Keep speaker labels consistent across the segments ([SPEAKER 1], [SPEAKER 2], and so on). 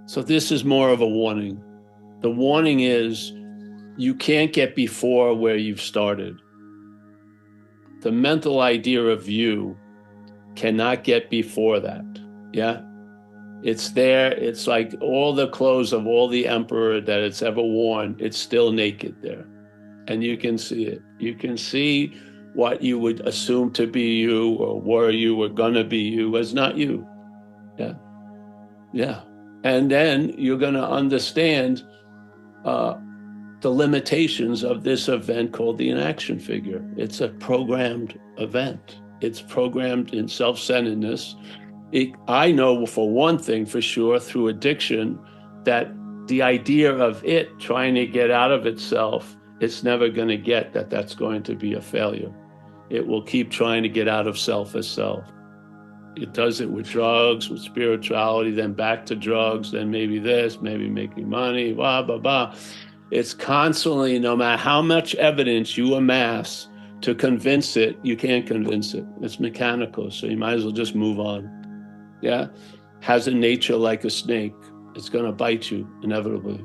[SPEAKER 1] So this is more of a warning. The warning is you can't get before where you've started. The mental idea of you cannot get before that. Yeah. It's there. It's like all the clothes of all the emperor that it's ever worn. It's still naked there. And you can see it. You can see what you would assume to be you or were you or gonna be you as not you. Yeah. Yeah. And then you're going to understand the limitations of this event called the inaction figure. It's a programmed event. It's programmed in self-centeredness. I know for one thing for sure through addiction that the idea of it trying to get out of itself, it's never going to get that that's going to be a failure. It will keep trying to get out of self as self. It does it with drugs, with spirituality, then back to drugs, then maybe this, maybe making money, blah, blah, blah. It's constantly, no matter how much evidence you amass to convince it, you can't convince it. It's mechanical, so you might as well just move on. Yeah? Has a nature like a snake. It's going to bite you, inevitably.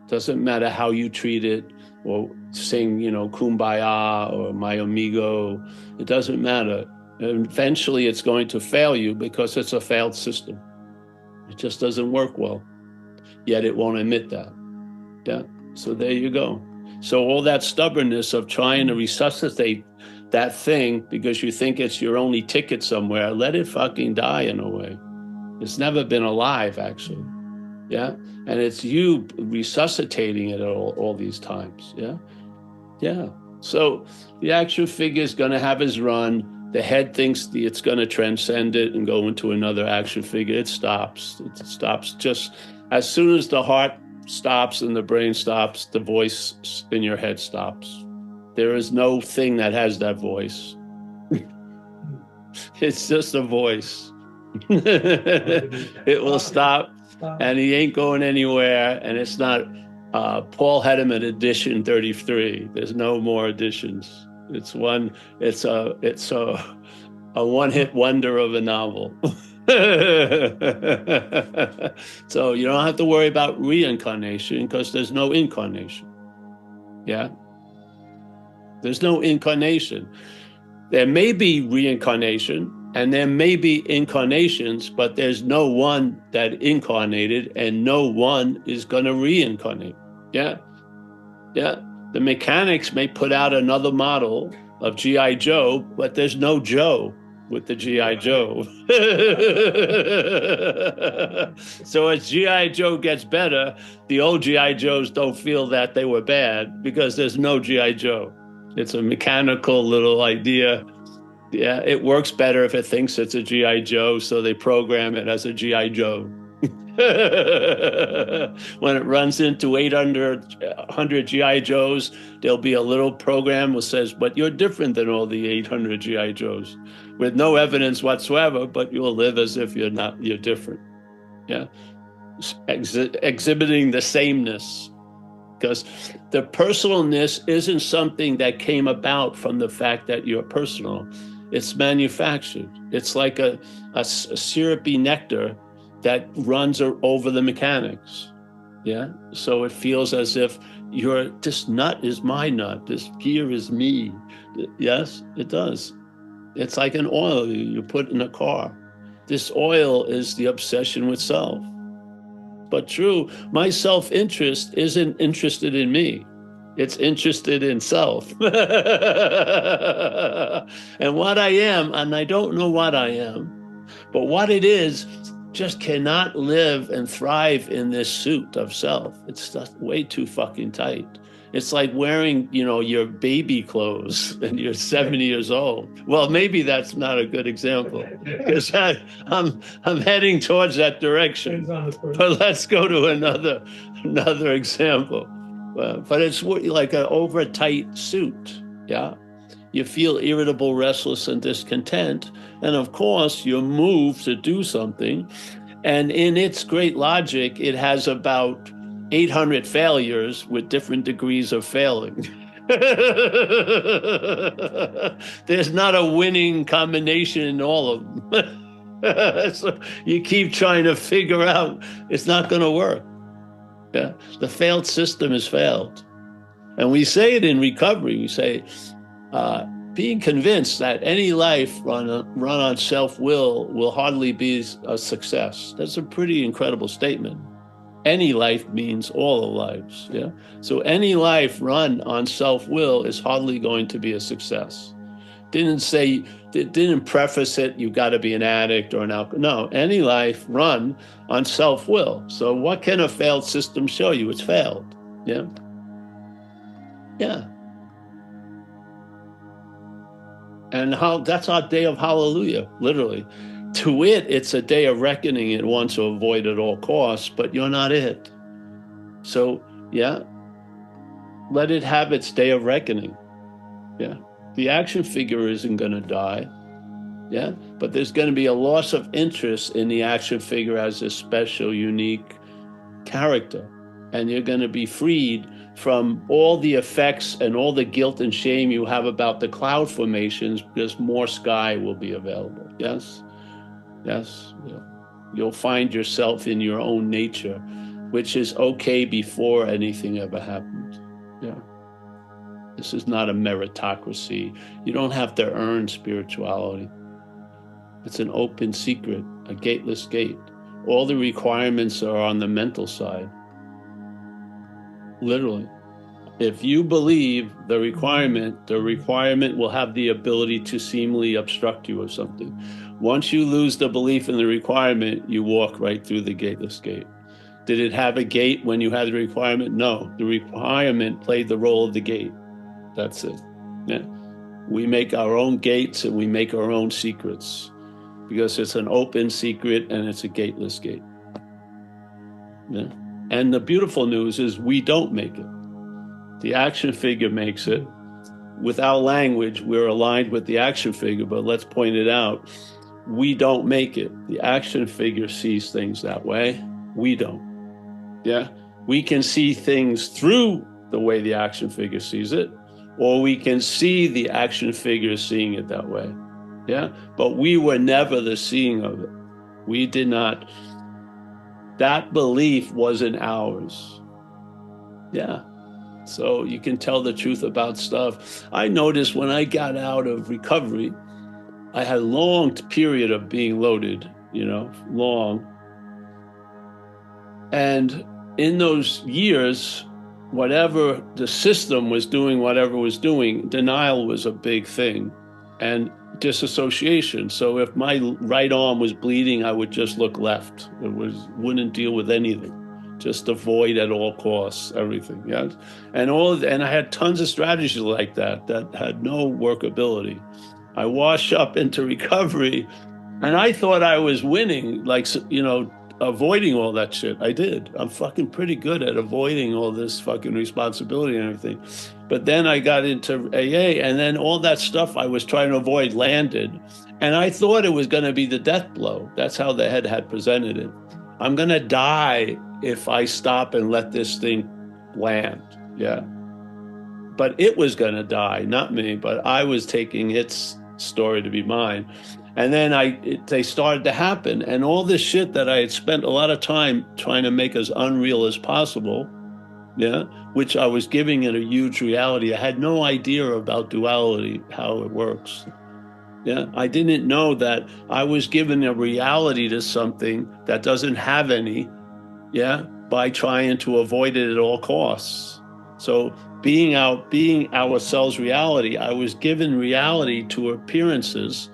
[SPEAKER 1] Doesn't matter how you treat it or sing, Kumbaya or My Amigo. It doesn't matter. And eventually it's going to fail you because it's a failed system. It just doesn't work well. Yet it won't admit that. Yeah. So there you go. So all that stubbornness of trying to resuscitate that thing because you think it's your only ticket somewhere, let it fucking die in a way. It's never been alive, actually. Yeah. And it's you resuscitating it all these times. Yeah. Yeah. So the action figure is going to have his run. The head thinks it's going to transcend it and go into another action figure. It stops. It stops just as soon as the heart stops and the brain stops, the voice in your head stops. There is no thing that has that voice. It's just a voice. It will stop and he ain't going anywhere. And it's not Paul Hedderman edition 33. There's no more editions. It's a one-hit wonder of a novel. So you don't have to worry about reincarnation because there's no incarnation. Yeah. There's no incarnation. There may be reincarnation and there may be incarnations, but there's no one that incarnated and no one is going to reincarnate. Yeah. Yeah. The mechanics may put out another model of G.I. Joe, but there's no Joe with the G.I. Joe. So as G.I. Joe gets better, the old G.I. Joes don't feel that they were bad because there's no G.I. Joe. It's a mechanical little idea. Yeah, it works better if it thinks it's a G.I. Joe, so they program it as a G.I. Joe. When it runs into 800 G.I. Joes, there'll be a little program that says, but you're different than all the 800 G.I. Joes, with no evidence whatsoever, but you'll live as if you're different. Yeah. Exhibiting the sameness. Because the personalness isn't something that came about from the fact that you're personal. It's manufactured. It's like a syrupy nectar that runs over the mechanics. Yeah. So it feels as if this nut is my nut. This gear is me. Yes, it does. It's like an oil you put in a car. This oil is the obsession with self. But true, my self-interest isn't interested in me. It's interested in self. And what I am, and I don't know what I am, but what it is, just cannot live and thrive in this suit of self. It's just way too fucking tight. It's like wearing, your baby clothes and you're 70 years old. Well, maybe that's not a good example because I'm heading towards that direction. But let's go to another example. But it's like an over tight suit. Yeah. You feel irritable, restless, and discontent. And of course, you're moved to do something. And in its great logic, it has about 800 failures with different degrees of failing. There's not a winning combination in all of them. So you keep trying to figure out, it's not going to work. Yeah. The failed system is failed. And we say it in recovery. We say, being convinced that any life run on self-will will hardly be a success. That's a pretty incredible statement. Any life means all the lives. Yeah. So any life run on self-will is hardly going to be a success. Didn't preface it, you got to be an addict or an alcoholic. No, any life run on self-will. So what can a failed system show you? It's failed. Yeah. Yeah. And that's our day of hallelujah, literally. To it, it's a day of reckoning it wants to avoid at all costs, but you're not it. So, yeah, let it have its day of reckoning. Yeah. The action figure isn't going to die. Yeah. But there's going to be a loss of interest in the action figure as a special, unique character. And you're going to be freed from all the effects and all the guilt and shame you have about the cloud formations, because more sky will be available. Yes. Yes. Yeah. You'll find yourself in your own nature, which is okay before anything ever happened. Yeah. This is not a meritocracy. You don't have to earn spirituality. It's an open secret, a gateless gate. All the requirements are on the mental side. Literally. If you believe the requirement will have the ability to seemingly obstruct you of something. Once you lose the belief in the requirement, you walk right through the gateless gate. Did it have a gate when you had the requirement? No, the requirement played the role of the gate. That's it. Yeah. We make our own gates and we make our own secrets, because it's an open secret and it's a gateless gate. Yeah. And the beautiful news is we don't make it. The action figure makes it. Without language, we're aligned with the action figure, but let's point it out. We don't make it. The action figure sees things that way. We don't. Yeah. We can see things through the way the action figure sees it, or we can see the action figure seeing it that way. Yeah. But we were never the seeing of it. We did not. That belief wasn't ours. Yeah. So you can tell the truth about stuff. I noticed when I got out of recovery, I had a long period of being loaded, long. And in those years, whatever the system was doing, denial was a big thing, and disassociation. So if my right arm was bleeding, I would just look left. Wouldn't deal with anything. Just avoid at all costs, everything. Yeah. And I had tons of strategies like that had no workability. I washed up into recovery and I thought I was winning, avoiding all that shit. I did. I'm fucking pretty good at avoiding all this fucking responsibility and everything. But then I got into AA, and then all that stuff I was trying to avoid landed. And I thought it was going to be the death blow. That's how the head had presented it. I'm going to die if I stop and let this thing land. Yeah. But it was going to die, not me, but I was taking its story to be mine. And then they started to happen. And all this shit that I had spent a lot of time trying to make as unreal as possible, yeah, which I was giving it a huge reality. I had no idea about duality, how it works. Yeah, I didn't know that I was given a reality to something that doesn't have any, yeah, by trying to avoid it at all costs. So being ourselves reality, I was given reality to appearances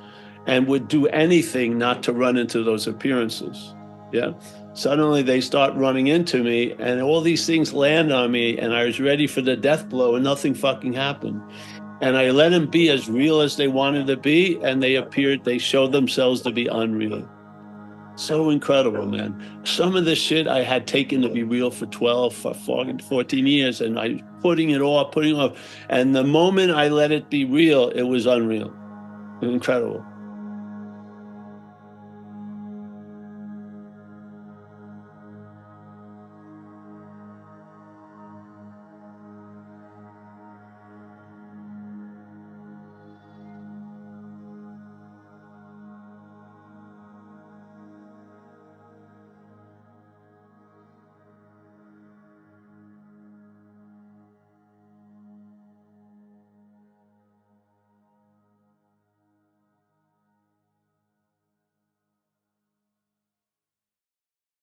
[SPEAKER 1] and would do anything not to run into those appearances. Yeah. Suddenly they start running into me and all these things land on me and I was ready for the death blow and nothing fucking happened. And I let them be as real as they wanted to be, and they showed themselves to be unreal. So incredible, man. Some of the shit I had taken to be real for 14 years, and I putting it off. And the moment I let it be real, it was unreal. Incredible.